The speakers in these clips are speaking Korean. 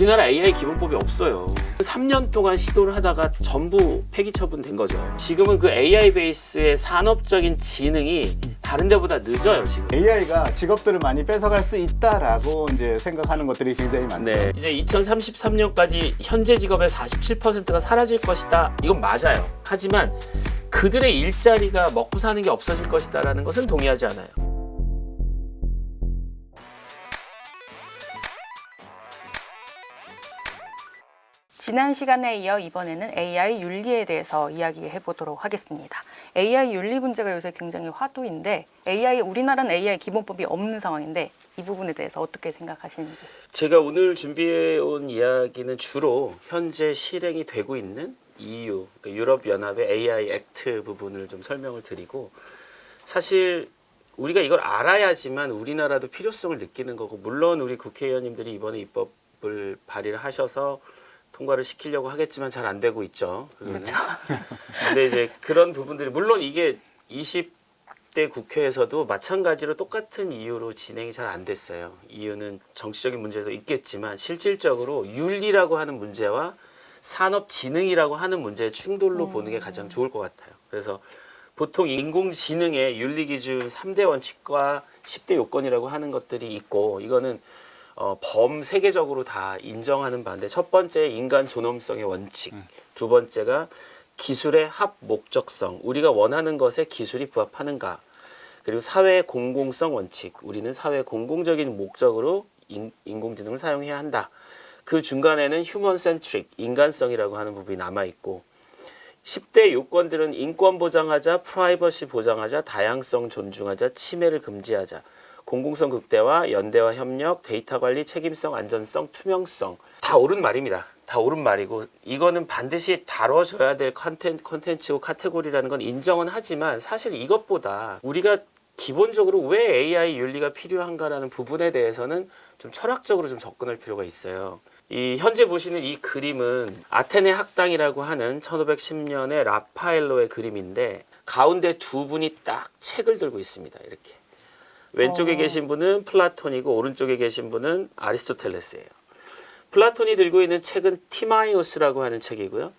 우리나라 AI 기본법이 없어요. 3년 동안 시도를 하다가 전부 폐기 처분된 거죠. 지금은 그 AI 베이스의 산업적인 지능이 다른 데보다 늦어요, 지금. AI가 직업들을 많이 뺏어갈 수 있다라고 이제 생각하는 것들이 굉장히 많죠. 네. 이제 2033년까지 현재 직업의 47%가 사라질 것이다. 이건 맞아요. 하지만 그들의 일자리가 먹고 사는 게 없어질 것이다라는 것은 동의하지 않아요. 지난 시간에 이어 이번에는 AI 윤리에 대해서 이야기해 보도록 하겠습니다. AI 윤리 문제가 요새 굉장히 화두인데 우리나라는 AI 기본법이 없는 상황인데 이 부분에 대해서 어떻게 생각하시는지? 제가 오늘 준비해 온 이야기는 주로 현재 실행이 되고 있는 EU, 그러니까 유럽연합의 AI 액트 부분을 좀 설명을 드리고, 사실 우리가 이걸 알아야지만 우리나라도 필요성을 느끼는 거고, 물론 우리 국회의원님들이 이번에 입법을 발의를 하셔서 통과를 시키려고 하겠지만 잘 안 되고 있죠. 그렇죠. 근데 이제 그런 부분들이, 물론 이게 20대 국회에서도 마찬가지로 똑같은 이유로 진행이 잘 안 됐어요. 이유는 정치적인 문제도 있겠지만 실질적으로 윤리라고 하는 문제와 산업지능이라고 하는 문제의 충돌로 보는 게 가장 좋을 것 같아요. 그래서 보통 인공지능의 윤리기준 3대 원칙과 10대 요건이라고 하는 것들이 있고, 이거는 범세계적으로 다 인정하는 바인데, 첫 번째 인간 존엄성의 원칙, 두 번째가 기술의 합 목적성, 우리가 원하는 것에 기술이 부합하는가, 그리고 사회 공공성 원칙, 우리는 사회 공공적인 목적으로 인공지능을 사용해야 한다. 그 중간에는 휴먼 센트릭, 인간성이라고 하는 부분이 남아있고, 10대 요건들은 인권 보장하자, 프라이버시 보장하자, 다양성 존중하자, 침해를 금지하자, 공공성 극대화, 연대화 협력, 데이터 관리, 책임성, 안전성, 투명성. 다 옳은 말입니다. 다 옳은 말이고, 이거는 반드시 다뤄져야 될 컨텐츠고 카테고리라는 건 인정은 하지만, 사실 이것보다 우리가 기본적으로 왜 AI 윤리가 필요한가라는 부분에 대해서는 좀 철학적으로 좀 접근할 필요가 있어요. 이 현재 보시는 이 그림은 아테네 학당이라고 하는 1510년의 라파엘로의 그림인데, 가운데 두 분이 딱 책을 들고 있습니다. 이렇게. 왼쪽에 계신 분은 플라톤이고 오른쪽에 계신 분은 아리스토텔레스예요. 플라톤이 들고 있는 책은 티마이오스라고 하는 책이고요.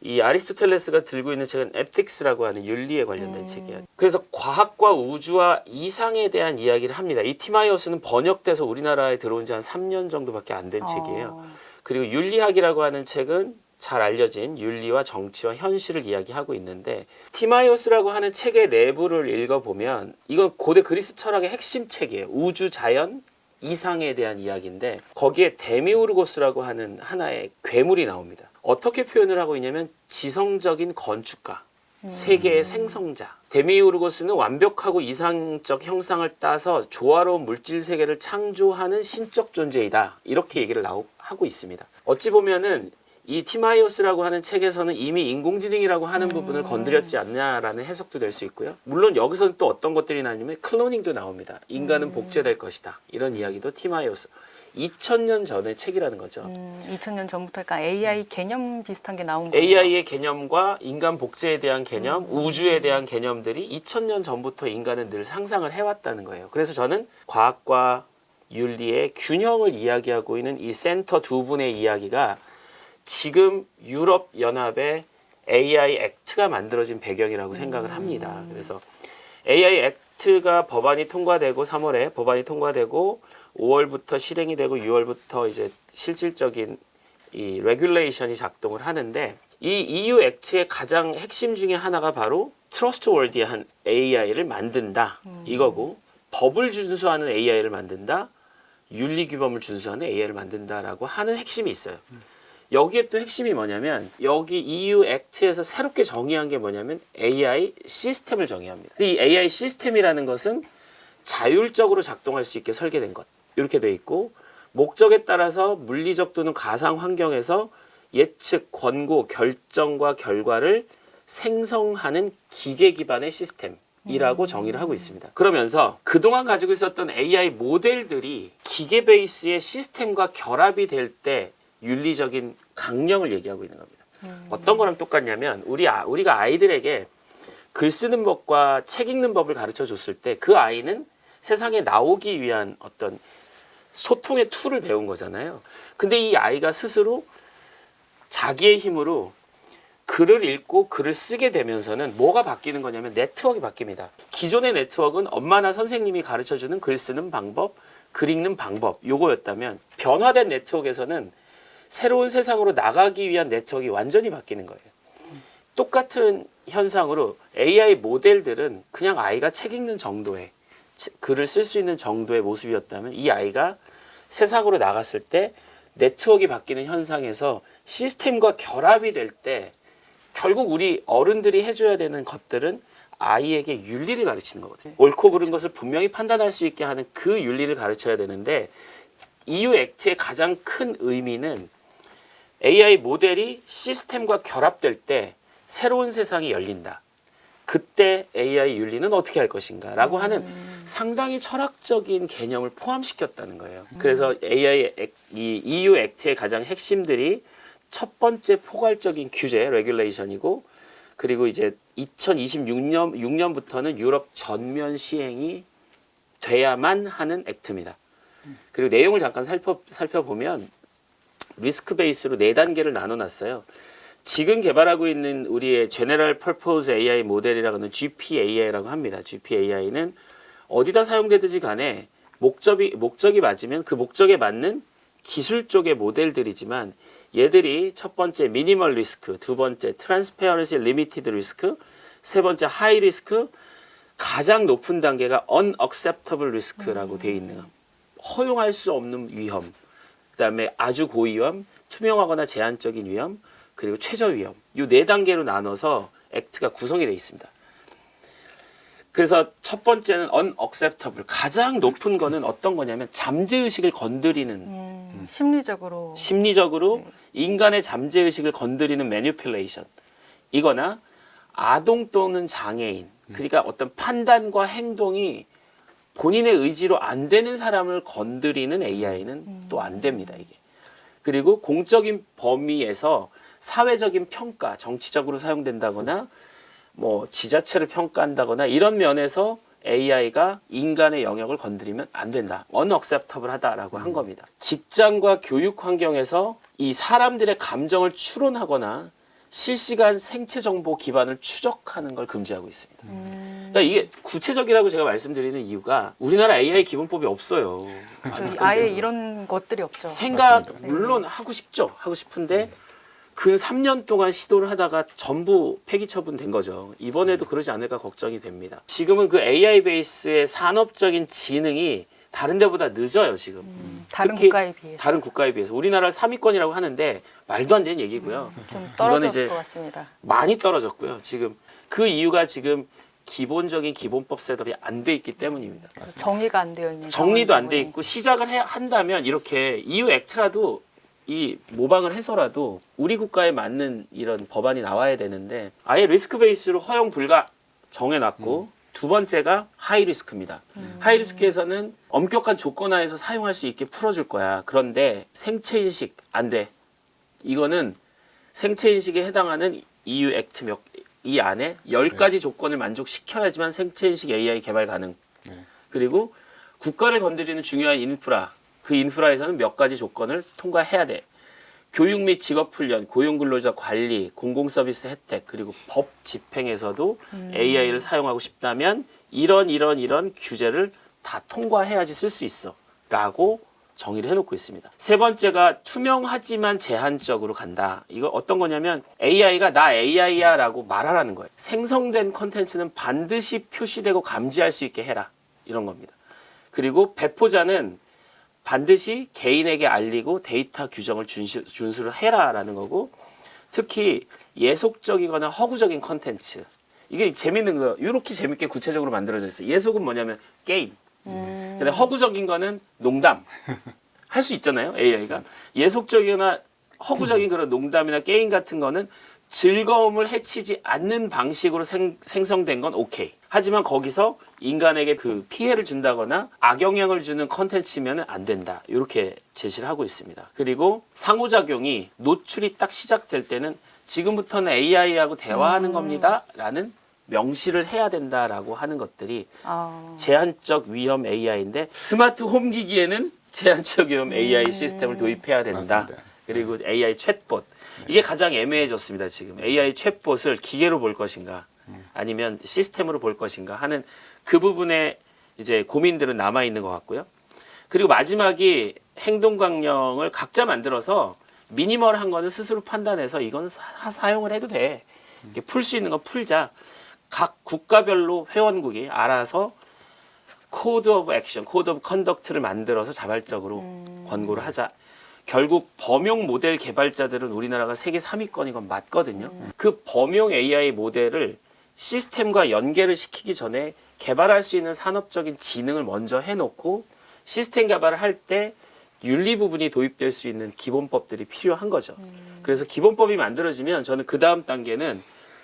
이 아리스토텔레스가 들고 있는 책은 에틱스라고 하는 윤리에 관련된 책이에요. 그래서 과학과 우주와 이상에 대한 이야기를 합니다. 이 티마이오스는 번역돼서 우리나라에 들어온 지 한 3년 정도밖에 안 된 책이에요. 그리고 윤리학이라고 하는 책은 잘 알려진 윤리와 정치와 현실을 이야기하고 있는데, 티마이오스라고 하는 책의 내부를 읽어보면 이건 고대 그리스 철학의 핵심 책이에요. 우주, 자연, 이상에 대한 이야기인데, 거기에 데미우르고스라고 하는 하나의 괴물이 나옵니다. 어떻게 표현을 하고 있냐면 지성적인 건축가, 세계의 생성자. 데미우르고스는 완벽하고 이상적 형상을 따서 조화로운 물질 세계를 창조하는 신적 존재이다. 이렇게 얘기를 하고 있습니다. 어찌 보면은 이 티마이오스라고 하는 책에서는 이미 인공지능이라고 하는 부분을 건드렸지 않냐라는 해석도 될 수 있고요. 물론 여기서는 또 어떤 것들이 나냐면 클로닝도 나옵니다. 인간은 복제될 것이다. 이런 이야기도 티마이오스. 2000년 전의 책이라는 거죠. 2000년 전부터, 그러니까 AI 개념 비슷한 게 나온 거예요. AI의 개념과 인간 복제에 대한 개념, 우주에 대한 개념들이 2000년 전부터 인간은 늘 상상을 해왔다는 거예요. 그래서 저는 과학과 윤리의 균형을 이야기하고 있는 이 센터 두 분의 이야기가 지금 유럽연합의 AI 액트가 만들어진 배경이라고 생각을 합니다. 그래서 AI 액트가 법안이 통과되고 3월에 법안이 통과되고 5월부터 실행이 되고 6월부터 이제 실질적인 이 레귤레이션이 작동을 하는데, 이 EU 액트의 가장 핵심 중에 하나가 바로 트러스트월디한 AI를 만든다 이거고, 법을 준수하는 AI를 만든다, 윤리 규범을 준수하는 AI를 만든다라고 하는 핵심이 있어요. 여기에 또 핵심이 뭐냐면, 여기 EU 액트에서 새롭게 정의한 게 뭐냐면 AI 시스템을 정의합니다. 이 AI 시스템이라는 것은 자율적으로 작동할 수 있게 설계된 것, 이렇게 돼 있고, 목적에 따라서 물리적 또는 가상 환경에서 예측, 권고, 결정과 결과를 생성하는 기계 기반의 시스템이라고 정의를 하고 있습니다. 그러면서 그동안 가지고 있었던 AI 모델들이 기계 베이스의 시스템과 결합이 될 때 윤리적인 강령을 얘기하고 있는 겁니다. 어떤 거랑 똑같냐면, 우리가 아이들에게 글 쓰는 법과 책 읽는 법을 가르쳐 줬을 때 그 아이는 세상에 나오기 위한 어떤 소통의 툴을 배운 거잖아요. 근데 이 아이가 스스로 자기의 힘으로 글을 읽고 글을 쓰게 되면서는 뭐가 바뀌는 거냐면 네트워크가 바뀝니다. 기존의 네트워크는 엄마나 선생님이 가르쳐주는 글 쓰는 방법, 글 읽는 방법 요거였다면 변화된 네트워크에서는 새로운 세상으로 나가기 위한 네트워크가 완전히 바뀌는 거예요. 똑같은 현상으로 AI 모델들은 그냥 아이가 책 읽는 정도의 글을 쓸 수 있는 정도의 모습이었다면 이 아이가 세상으로 나갔을 때 네트워크가 바뀌는 현상에서 시스템과 결합이 될 때 결국 우리 어른들이 해줘야 되는 것들은 아이에게 윤리를 가르치는 거거든요. 옳고 그른 것을 분명히 판단할 수 있게 하는 그 윤리를 가르쳐야 되는데 EU 액트의 가장 큰 의미는 AI 모델이 시스템과 결합될 때 새로운 세상이 열린다. 그때 AI 윤리는 어떻게 할 것인가 라고 하는 상당히 철학적인 개념을 포함시켰다는 거예요. 그래서 이 EU 액트의 가장 핵심들이 첫 번째 포괄적인 규제, 레귤레이션이고 그리고 이제 2026년부터는 유럽 전면 시행이 돼야만 하는 액트입니다. 그리고 내용을 잠깐 살펴보면 리스크 베이스로 4단계를 나눠놨어요. 지금 개발하고 있는 우리의 General Purpose AI 모델이라고 하는 GPAI라고 합니다. GPAI는 어디다 사용되든지 간에 목적이 맞으면 그 목적에 맞는 기술 쪽의 모델들이지만 얘들이 첫 번째 미니멀 리스크, 두 번째 트랜스페어런시 리미티드 리스크, 세 번째 하이 리스크, 가장 높은 단계가 unacceptable risk라고 되어 있는 허용할 수 없는 위험, 그다음에 아주 고위험, 투명하거나 제한적인 위험, 그리고 최저 위험. 이 4단계로 나눠서 액트가 구성이 되어 있습니다. 그래서 첫 번째는 unacceptable. 가장 높은 거는 어떤 거냐면 잠재의식을 건드리는 심리적으로 인간의 잠재의식을 건드리는 manipulation. 이거나 아동 또는 장애인. 그러니까 어떤 판단과 행동이 본인의 의지로 안 되는 사람을 건드리는 AI는 또 안 됩니다, 이게. 그리고 공적인 범위에서 사회적인 평가, 정치적으로 사용된다거나 뭐 지자체를 평가한다거나 이런 면에서 AI가 인간의 영역을 건드리면 안 된다. unacceptable 하다라고 한 겁니다. 직장과 교육 환경에서 이 사람들의 감정을 추론하거나 실시간 생체 정보 기반을 추적하는 걸 금지하고 있습니다. 그러니까 이게 구체적이라고 제가 말씀드리는 이유가 우리나라 AI 기본법이 없어요. 아예 이런 것들이 없죠. 물론 하고 싶죠. 하고 싶은데 그 3년 동안 시도를 하다가 전부 폐기 처분된 거죠. 이번에도 그러지 않을까 걱정이 됩니다. 지금은 그 AI 베이스의 산업적인 지능이 다른 데보다 늦어요, 지금. 다른 특히 국가에 비해서. 다른 국가에 비해서. 우리나라를 3위권이라고 하는데 말도 안 되는 얘기고요. 좀 이거는 떨어졌을 이제 것 같습니다. 많이 떨어졌고요. 지금 그 이유가 지금 기본적인 기본법 셋업이 안 돼 있기 때문입니다. 정의가 안 되어 있는 정리도 안 돼 상황이기 있고 시작을 한다면 이렇게 EU 액트라도 이 모방을 해서라도 우리 국가에 맞는 이런 법안이 나와야 되는데 아예 리스크 베이스로 허용 불가 정해놨고 두 번째가 하이 리스크입니다. 하이 리스크에서는 엄격한 조건하에서 사용할 수 있게 풀어줄 거야. 그런데 생체 인식 안 돼. 이거는 생체 인식에 해당하는 EU 액트 이 안에 10가지 조건을 만족시켜야지만 생체 인식 AI 개발 가능. 그리고 국가를 건드리는 중요한 인프라, 그 인프라에서는 몇 가지 조건을 통과해야 돼. 교육 및 직업훈련, 고용근로자 관리, 공공서비스 혜택, 그리고 법 집행에서도 AI를 사용하고 싶다면 이런 규제를 다 통과해야지 쓸 수 있어 라고 정의를 해놓고 있습니다. 세 번째가 투명하지만 제한적으로 간다. 이거 어떤 거냐면 AI가 나 AI야 라고 말하라는 거예요. 생성된 컨텐츠는 반드시 표시되고 감지할 수 있게 해라. 이런 겁니다. 그리고 배포자는 반드시 개인에게 알리고 데이터 규정을 준수를 해라라는 거고 특히 예속적이거나 허구적인 컨텐츠 이게 재밌는 거 이렇게 재밌게 구체적으로 만들어져 있어요. 예속은 뭐냐면 게임. 근데 허구적인 거는 농담. 할 수 있잖아요, AI가. 예속적이거나 허구적인 그런 농담이나 게임 같은 거는 즐거움을 해치지 않는 방식으로 생성된 건 오케이. 하지만 거기서 인간에게 그 피해를 준다거나 악영향을 주는 컨텐츠면 안 된다. 이렇게 제시를 하고 있습니다. 그리고 상호작용이 노출이 딱 시작될 때는 지금부터는 AI하고 대화하는 겁니다. 라는 명시를 해야 된다라고 하는 것들이 제한적 위험 AI인데 스마트 홈 기기에는 제한적용 AI 시스템을 도입해야 된다. 맞습니다. 그리고 AI 챗봇. 이게 가장 애매해졌습니다. 지금 AI 챗봇을 기계로 볼 것인가 아니면 시스템으로 볼 것인가 하는 그 부분에 이제 고민들은 남아 있는 것 같고요. 그리고 마지막이 행동 강령을 각자 만들어서 미니멀한 거는 스스로 판단해서 이건 사용을 해도 돼. 풀 수 있는 거 풀자. 각 국가별로 회원국이 알아서 코드 오브 액션, 코드 오브 컨덕트를 만들어서 자발적으로 권고를 하자. 결국 범용 모델 개발자들은 우리나라가 세계 3위권인 건 맞거든요. 그 범용 AI 모델을 시스템과 연계를 시키기 전에 개발할 수 있는 산업적인 지능을 먼저 해놓고 시스템 개발을 할 때 윤리 부분이 도입될 수 있는 기본법들이 필요한 거죠. 그래서 기본법이 만들어지면 저는 그 다음 단계는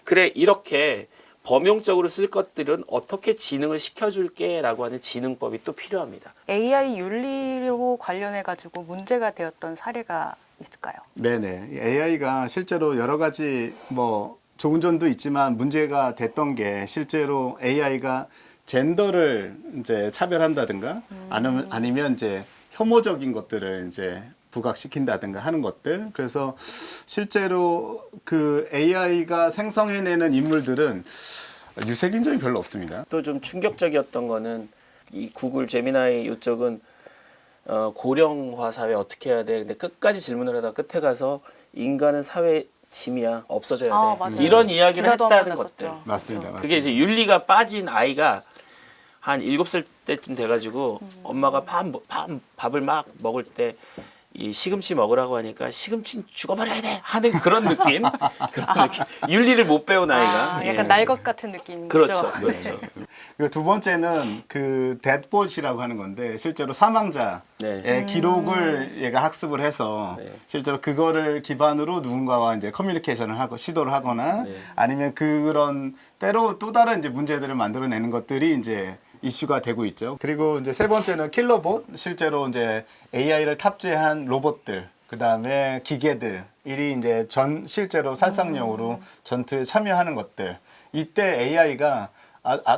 그래 이렇게 범용적으로 쓸 것들은 어떻게 지능을 시켜줄게 라고 하는 지능법이 또 필요합니다. AI 윤리로 관련해 가지고 문제가 되었던 사례가 있을까요? 네네. AI가 실제로 여러 가지 뭐 좋은 점도 있지만 문제가 됐던 게 실제로 AI가 젠더를 이제 차별한다든가 아니면 이제 혐오적인 것들을 이제 부각시킨다든가 하는 것들. 그래서 실제로 그 AI가 생성해내는 인물들은 유색인종이 별로 없습니다. 또 좀 충격적이었던 거는 이 구글 제미나이 이쪽은 고령화 사회 어떻게 해야 돼? 근데 끝까지 질문을 하다 끝에 가서 인간은 사회 짐이야 없어져야 돼. 맞아요. 이런 이야기를 기사도 했다는 한번 것들. 났었죠. 맞습니다. 그게 이제 윤리가 빠진 아이가 한 7살 때쯤 돼가지고 엄마가 밥을 막 먹을 때 이 시금치 먹으라고 하니까 시금치는 죽어버려야 돼 하는 그런 느낌. 그런 느낌. 윤리를 못 배운 아이가. 약간 예. 날 것 같은 느낌이죠. 그렇죠. 그렇죠. 그리고 두 번째는 그 데드봇이라고 하는 건데 실제로 사망자의 네. 기록을 얘가 학습을 해서 네. 실제로 그거를 기반으로 누군가와 이제 커뮤니케이션을 하고 시도를 하거나 네. 아니면 그런 때로 또 다른 이제 문제들을 만들어내는 것들이 이제 이슈가 되고 있죠. 그리고 이제 세 번째는 킬러봇, 실제로 이제 AI를 탑재한 로봇들, 그 다음에 기계들이 이제 실제로 살상용으로 전투에 참여하는 것들. 이때 AI가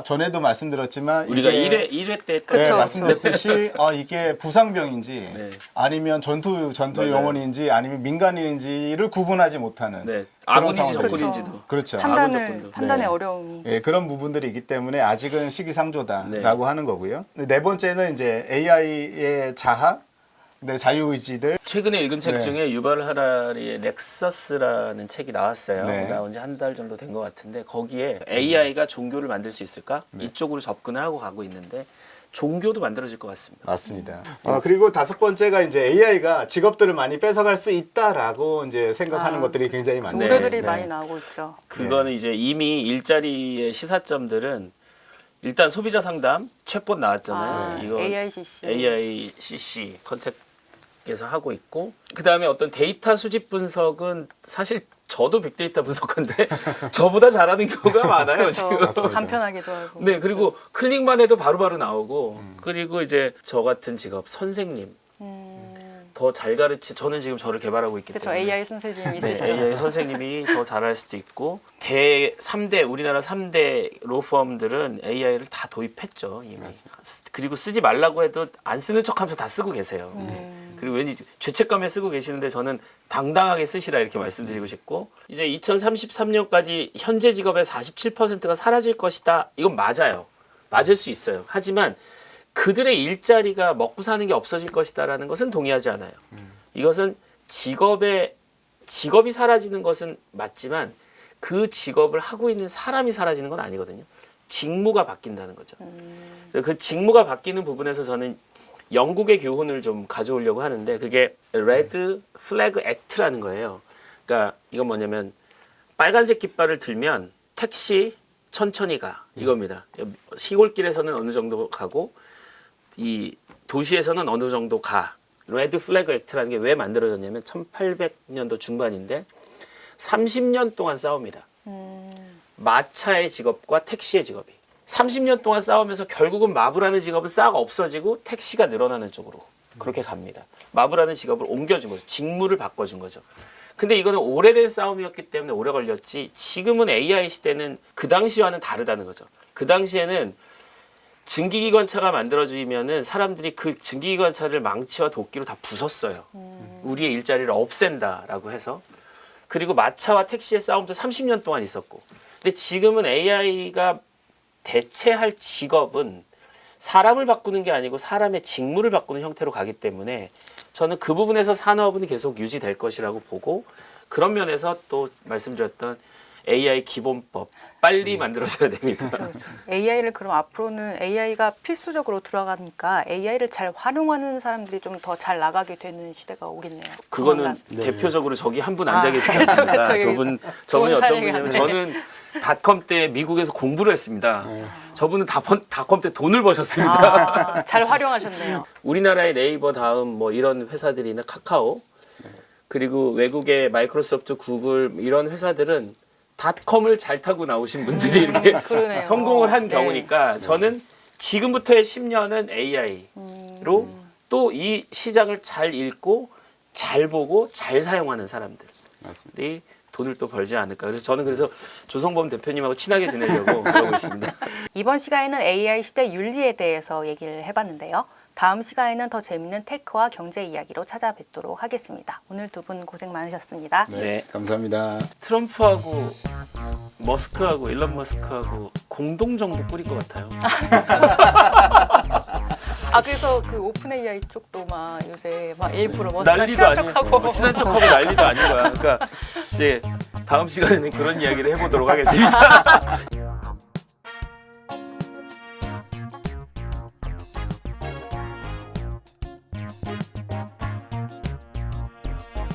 전에도 말씀드렸지만 우리가 이게 1회 때 그쵸. 말씀드렸듯이 이게 부상병인지 네. 아니면 전투 맞아요. 영혼인지 아니면 민간인인지를 구분하지 못하는 네. 그런 아군인지 상황들이 적군인지도. 그렇죠. 조건도. 판단의 네. 어려움이. 예, 그런 부분들이 있기 때문에 아직은 시기상조다라고 네. 하는 거고요. 네 번째는 이제 AI의 자아, 네, 자유의지들. 최근에 읽은 책 네. 중에 유발 하라리의 넥서스라는 책이 나왔어요. 네. 나온 지 한 달 정도 된 것 같은데 거기에 AI가 종교를 만들 수 있을까? 이쪽으로 접근을 하고 가고 있는데 종교도 만들어질 것 같습니다. 맞습니다. 그리고 다섯 번째가 이제 AI가 직업들을 많이 뺏어갈 수 있다라고 이제 생각하는 것들이 굉장히 많네요. 우려들이 네. 많이 나오고 있죠. 그거는 이제 이미 일자리의 시사점들은 일단 소비자 상담 챗봇 나왔잖아요. 이거 AICC. AICC 컨택에서 하고 있고 그 다음에 어떤 데이터 수집 분석은 사실 저도 빅데이터 분석한데 저보다 잘하는 경우가 많아요. 그렇죠. 지금. 간편하기도 하고. 네, 그리고 클릭만 해도 바로바로 나오고 그리고 이제 저 같은 직업 선생님 더 잘 저는 지금 저를 개발하고 있기 그렇죠. 때문에 AI 선생님이 네, 있으시죠. AI 선생님이 더 잘할 수도 있고 우리나라 3대 로펌들은 AI를 다 도입했죠 이미. 그리고 쓰지 말라고 해도 안 쓰는 척하면서 다 쓰고 계세요. 그리고 왠지 죄책감에 쓰고 계시는데 저는 당당하게 쓰시라 이렇게 말씀드리고 싶고 이제 2033년까지 현재 직업의 47%가 사라질 것이다. 이건 맞아요. 맞을 수 있어요. 하지만 그들의 일자리가 먹고 사는 게 없어질 것이다라는 것은 동의하지 않아요. 이것은 직업이 사라지는 것은 맞지만 그 직업을 하고 있는 사람이 사라지는 건 아니거든요. 직무가 바뀐다는 거죠. 그 직무가 바뀌는 부분에서 저는 영국의 교훈을 좀 가져오려고 하는데 그게 레드 플래그 액트라는 거예요. 그러니까 이건 뭐냐면 빨간색 깃발을 들면 택시 천천히 가 이겁니다. 시골길에서는 어느 정도 가고 이 도시에서는 어느 정도 가. 레드 플래그 액트라는 게 왜 만들어졌냐면 1800년도 중반인데 30년 동안 싸웁니다. 마차의 직업과 택시의 직업이. 30년 동안 싸우면서 결국은 마부라는 직업은 싹 없어지고 택시가 늘어나는 쪽으로 그렇게 갑니다. 마부라는 직업을 옮겨준 거죠. 직무를 바꿔준 거죠. 근데 이거는 오래된 싸움이었기 때문에 오래 걸렸지 지금은 AI 시대는 그 당시와는 다르다는 거죠. 그 당시에는 증기기관차가 만들어지면은 사람들이 그 증기기관차를 망치와 도끼로 다 부쉈어요. 우리의 일자리를 없앤다라고 해서. 그리고 마차와 택시의 싸움도 30년 동안 있었고. 근데 지금은 AI가 대체할 직업은 사람을 바꾸는 게 아니고 사람의 직무를 바꾸는 형태로 가기 때문에 저는 그 부분에서 산업은 계속 유지될 것이라고 보고, 그런 면에서 또 말씀드렸던 AI 기본법 빨리 만들어져야 됩니다. 그렇죠. AI를 그럼 앞으로는 AI가 필수적으로 들어가니까 AI를 잘 활용하는 사람들이 좀 더 잘 나가게 되는 시대가 오겠네요. 그거는 조만간. 대표적으로 저기 한 분 앉아 아, 계시겠습니다. 저기 저분이 좋은 어떤 사례가 분이냐면 네. 저는 닷컴 때 미국에서 공부를 했습니다. 저분은 닷컴 때 돈을 버셨습니다. 아, 잘 활용하셨네요. 우리나라의 네이버 다음 뭐 이런 회사들이나 카카오, 그리고 외국의 마이크로소프트, 구글 이런 회사들은 닷컴을 잘 타고 나오신 분들이 이렇게 그러네요. 성공을 한 네. 경우니까 저는 지금부터의 10년은 AI로 또 이 시장을 잘 읽고 잘 보고 잘 사용하는 사람들이 맞습니다. 돈을 또 벌지 않을까. 그래서 저는 조성범 대표님하고 친하게 지내려고 그러고 있습니다. 이번 시간에는 AI 시대 윤리에 대해서 얘기를 해봤는데요. 다음 시간에는 더 재밌는 테크와 경제 이야기로 찾아뵙도록 하겠습니다. 오늘 두 분 고생 많으셨습니다. 네. 감사합니다. 트럼프하고 머스크하고 일론 머스크하고 공동 정부 꾸릴 것 같아요. 아 그래서 그 오픈 AI 쪽도 막 요새 막 일부러 뭐 난리도 친한 아니고 척하고 친한 척하고 난리도 아닌 거야. 그러니까 이제 다음 시간에는 그런 이야기를 해보도록 하겠습니다.